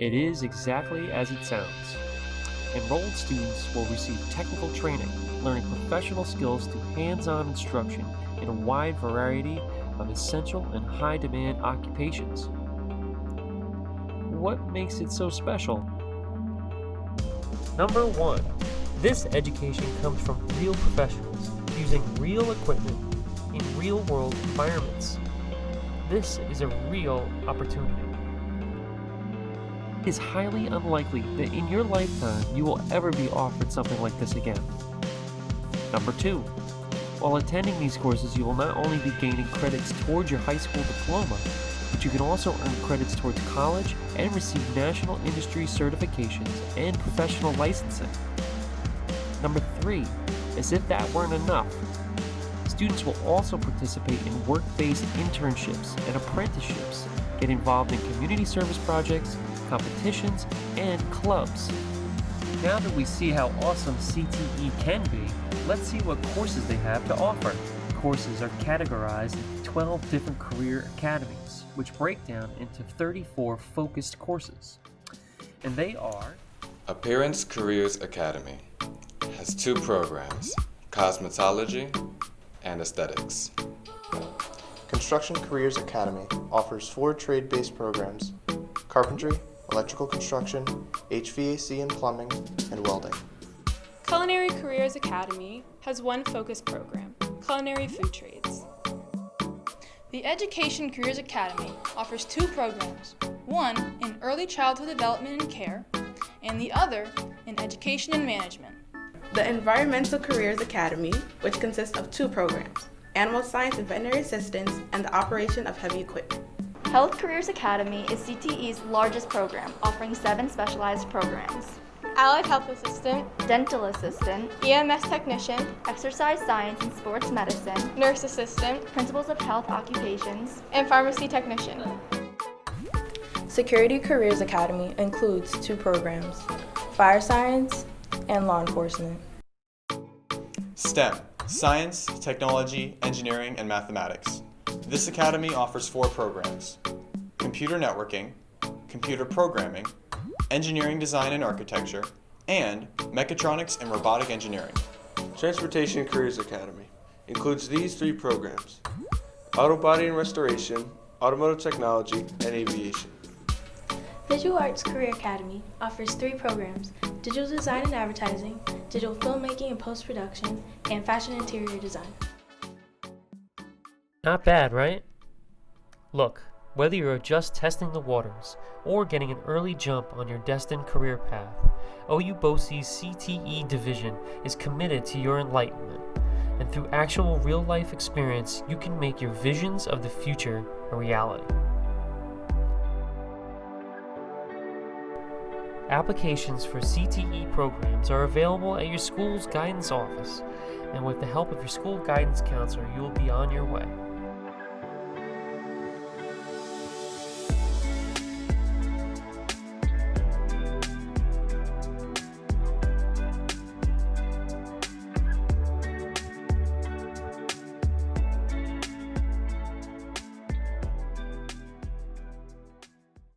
It is exactly as it sounds. Enrolled students will receive technical training, learning professional skills through hands-on instruction in a wide variety of essential and high-demand occupations. What makes it so special? Number 1. This education comes from real professionals using real equipment in real-world environments. This is a real opportunity. It is highly unlikely that in your lifetime you will ever be offered something like this again. Number 2. While attending these courses, you will not only be gaining credits towards your high school diploma, but you can also earn credits towards college and receive national industry certifications and professional licensing. Number 3. As if that weren't enough, students will also participate in work-based internships and apprenticeships, get involved in community service projects, competitions, and clubs. Now that we see how awesome CTE can be, let's see what courses they have to offer. Courses are categorized into 12 different career academies, which break down into 34 focused courses. And they are: Appearance Careers Academy has 2 programs, Cosmetology and Aesthetics. Construction Careers Academy offers 4 trade-based programs: carpentry, electrical construction, HVAC and plumbing, and welding. Culinary Careers Academy has 1 focused program, Culinary Food Trades. The Education Careers Academy offers 2 programs, one in Early Childhood Development and Care, and the other in Education and Management. The Environmental Careers Academy, which consists of 2 programs, Animal Science and Veterinary Assistance, and the Operation of Heavy Equipment. Health Careers Academy is CTE's largest program, offering 7 specialized programs: Allied Health Assistant, Dental Assistant, EMS Technician, Exercise Science and Sports Medicine, Nurse Assistant, Principles of Health Occupations, and Pharmacy Technician. Security Careers Academy includes 2 programs, Fire Science and Law Enforcement. STEM, Science, Technology, Engineering, and Mathematics. This academy offers 4 programs: Computer Networking, Computer Programming, Engineering Design and Architecture, and Mechatronics and Robotic Engineering. Transportation Careers Academy includes these 3 programs: Auto Body and Restoration, Automotive Technology, and Aviation. Visual Arts Career Academy offers 3 programs: Digital Design and Advertising, Digital Filmmaking and Post-Production, and Fashion Interior Design. Not bad, right? Look, whether you're just testing the waters or getting an early jump on your destined career path, OU BOCES CTE division is committed to your enlightenment, and through actual real-life experience, you can make your visions of the future a reality. Applications for CTE programs are available at your school's guidance office, and with the help of your school guidance counselor, you will be on your way.